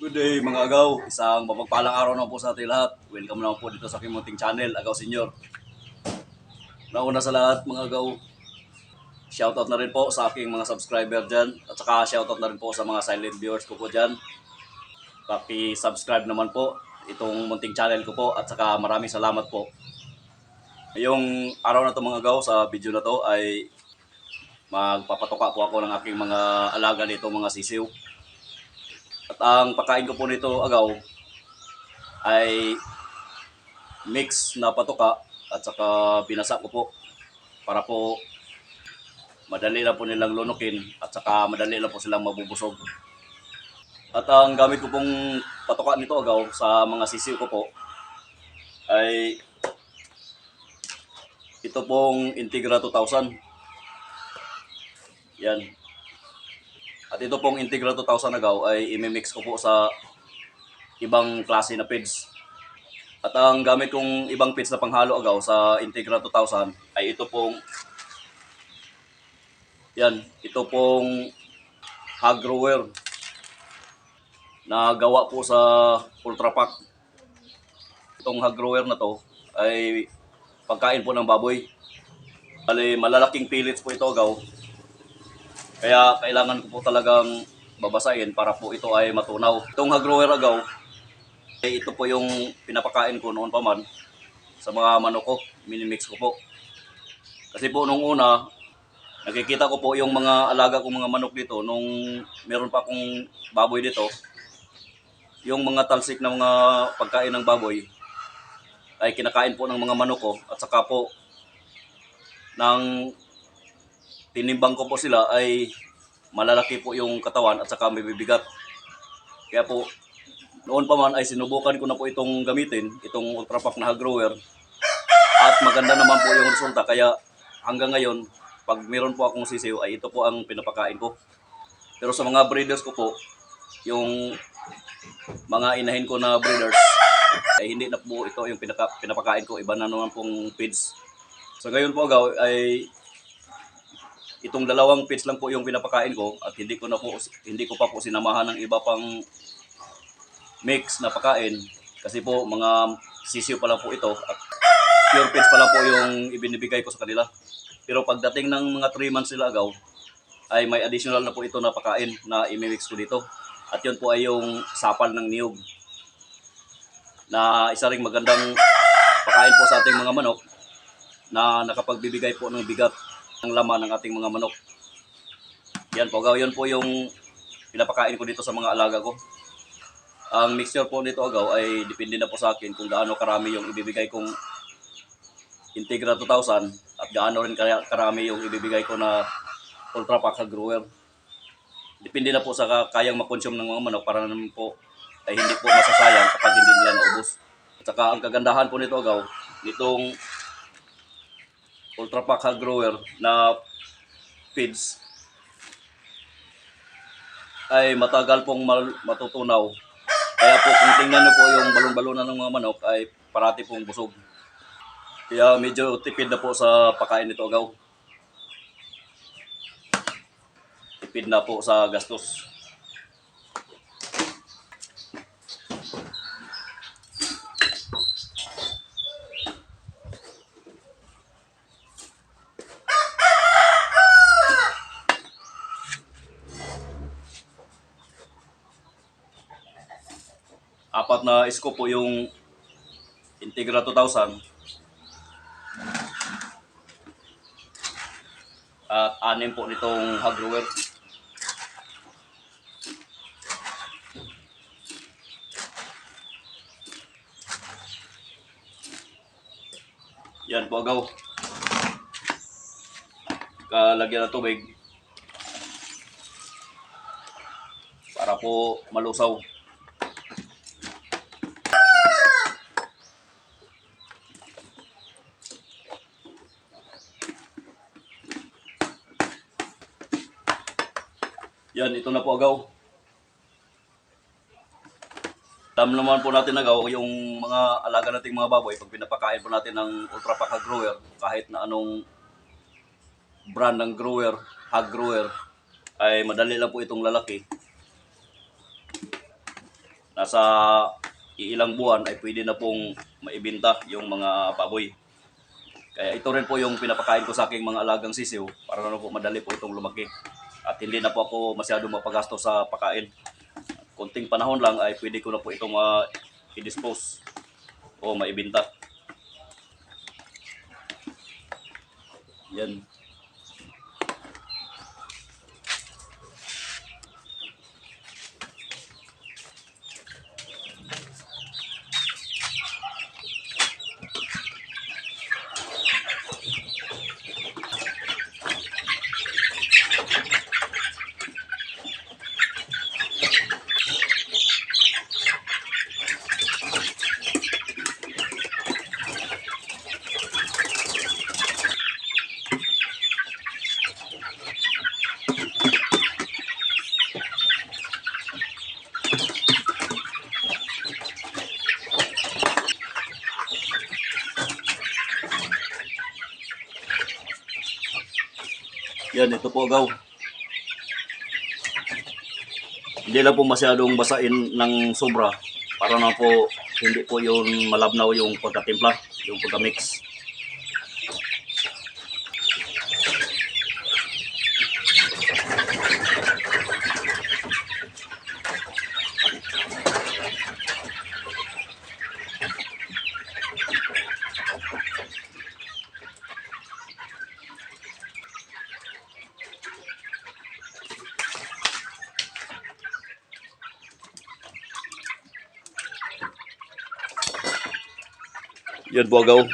Good day mga agaw, isang mapagpalang araw na po sa ating lahat. Welcome naman po dito sa aking munting channel, Agaw Senior. Nauna sa lahat mga agaw, shoutout na rin po sa aking mga subscriber dyan. At saka shoutout na rin po sa mga silent viewers ko po dyan. Paki-subscribe naman po itong munting channel ko po at saka maraming salamat po. Ngayong araw na to mga agaw, sa video na to ay magpapatoka po ako ng aking mga alaga nito, mga sisiw. At ang pagkain ko po nito agaw ay mix na patoka at saka binasa ko po para po madali lang po nilang lunukin at saka madali lang po silang mabubusog. At ang gamit ko pong patoka nito agaw sa mga sisiw ko po ay ito pong Integra 2000. Yan. At ito pong Integra 2000 agaw ay imimix ko po sa ibang klase na feeds. At ang gamit kong ibang feeds na panghalo agaw sa Integra 2000 ay ito pong hog grower na gawa po sa Ultra Pack. Itong hog grower na to ay pagkain po ng baboy. Bali, malalaking pellets po ito agaw. Kaya kailangan ko po talagang babasahin para po ito ay matunaw. Itong hog grower agaw, ito po yung pinapakain ko noon pa man sa mga manok ko, minimix ko po. Kasi po nung una, nakikita ko po yung mga alaga kong mga manok dito nung meron pa akong baboy dito. Yung mga talsik na mga pagkain ng baboy ay kinakain po ng mga manok ko at saka po nang tinimbang ko po sila ay malalaki po yung katawan at saka may bibigat. Kaya po noon pa man ay sinubukan ko na po itong gamitin, itong Ultra Pack na hog grower. At maganda naman po yung resulta. Kaya hanggang ngayon, pag meron po akong sisiw ay ito po ang pinapakain ko. Pero sa mga breeders ko po, yung mga inahin ko na breeders, ay hindi na po ito yung pinapakain ko. Iba na naman pong feeds. So ngayon po agaw ay itong dalawang feeds lang po yung pinapakain ko at hindi ko pa po sinamahan ng iba pang mix na pagkain kasi po mga sisiw pa lang po ito at pure feeds pa lang po yung ibinibigay ko sa kanila. Pero pagdating ng mga 3 months sila agaw ay may additional na po ito na pagkain na imimix ko dito. At yun po ay yung sapal ng niyog na isa ring magandang pagkain po sa ating mga manok na nakapagbibigay po ng bigat ng laman ng ating mga manok. Yan po agaw, yun po yung pinapakain ko dito sa mga alaga ko. Ang mixture po nito agaw ay depende na po sa akin kung gaano karami yung ibibigay kong Integra 2000 at gaano rin karami yung ibibigay ko na Ultra Pack hog grower. Depende na po sa kayang makonsume ng mga manok para naman po ay hindi po masasayang kapag hindi nila naubos. At saka ang kagandahan po nito agaw, nitong Ultra Pack hog grower na feeds ay matagal pong matutunaw. Kaya po kung tingnan nyo po yung balon-balonan ng mga manok ay parati pong busog. Kaya medyo tipid na po sa pagkain nito agaw. Tipid na po sa gastos. Apat na scoop po yung Integra 2000 at 6 po nitong hog grower. Yan po agaw. Kalagyan ng tubig para po malusaw. Yan, ito na po agaw. Alam naman po natin agaw, yung mga alaga nating mga baboy, pag pinapakain po natin ng Ultra Pack hog grower, kahit na anong brand ng hog grower, ay madali lang po itong lalaki. nasa ilang buwan ay pwede na pong maibenta yung mga baboy. Kaya ito rin po yung pinapakain ko sa aking mga alagang sisiw para na po madali po itong lumaki. At hindi na po ako masyadong mapagasto sa pakain. Konting panahon lang ay pwede ko na po itong i-dispose o maibenta. Yan. Yan, ito po agaw. Hindi lang po masyadong basain ng sobra para na po hindi po yung malabnaw yung pagkatimpla, yung pagkamix. Yan po agaw.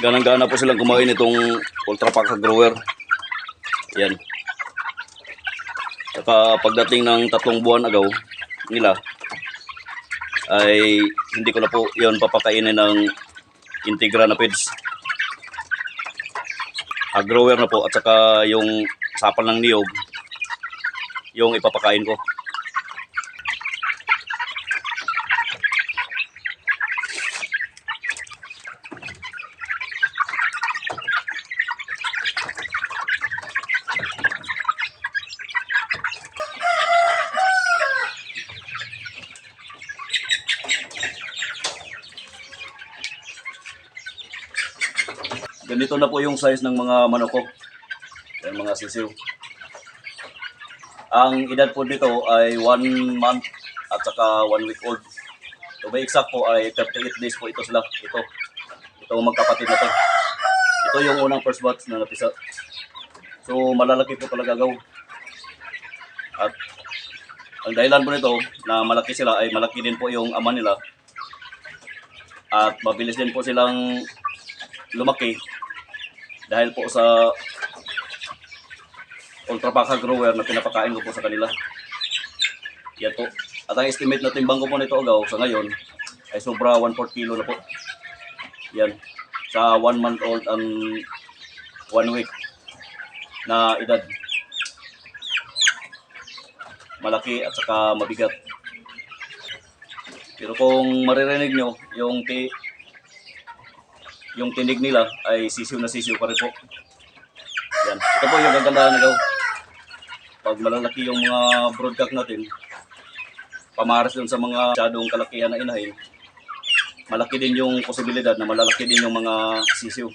Ganang-gana po silang kumain itong Ultra Pack Grower. Yan. Saka pagdating ng 3 buwan agaw nila ay hindi ko na po yon papakainin ng Integra na feeds. Grower na po at saka yung sapal ng niyog yung ipapakain ko. Ganito na po yung size ng mga manok ko. Yan, mga sisiw. Ang edad po dito ay 1 month at saka 1 week old. To be exact po ay 38 days po ito sila. Ito magkapatid na to. Ito yung unang first batch na napisa. So malalaki po talaga gaw. At ang dahilan po nito na malaki sila ay malaki din po yung ama nila. At mabilis din po silang lumaki dahil po sa Ultra Pack Grower na pinapakain ko po sa kanila. Yan po. At ang estimate na timbang ko po nito agaw sa ngayon ay sobra 1/4 kilo na po. Yan. Sa 1 month old and 1 week na edad. Malaki at saka mabigat. Pero kung maririnig nyo, yung tinig nila ay sisiw na sisiw pa rin po. Yan. Ito po yung gagandahan na gaw. Pag malalaki yung mga broodcock natin, pamaras dun sa mga masyadong kalakihan na inahin, malaki din yung posibilidad na malalaki din yung mga sisiw.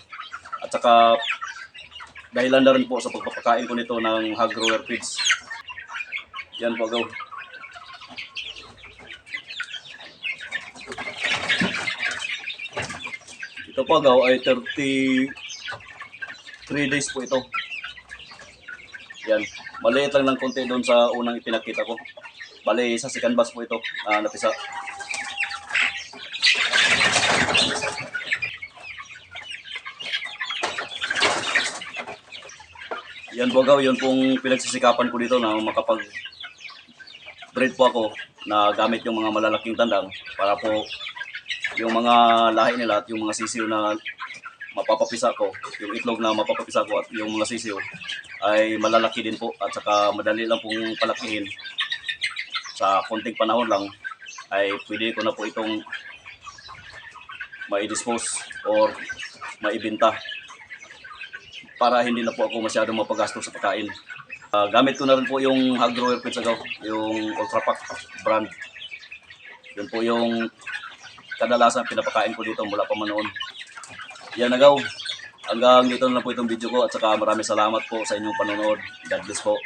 At saka dahilan na rin po sa pagpapakain ko nito ng hog grower feeds. Yan po gaw. Ito po gaw ay 33 days po ito. Yan. Maliit lang ng konti doon sa unang ipinakita ko. Bali sa second batch po ito napisa. Yan po gaw, yun pong pinagsisikapan ko dito na makapag-breed po ako na gamit yung mga malalaking tandang para po yung mga lahi nila at yung mga sisiw na mapapapisa ko, yung itlog na mapapapisa ko at yung mga sisiw ay malalaki din po at saka madali lang pong palakihin. Sa konting panahon lang ay pwede ko na po itong mai-dispose or maibenta para hindi na po ako masyadong mapagastos sa pagkain. Gamit ko na rin po yung hog grower pits agaw, yung Ultra Pack brand. Yun po yung kadalasan pinapakain ko dito mula pa man noon. Yan agaw. Hanggang dito na lang po itong video ko at saka maraming salamat po sa inyong panonood. God bless po.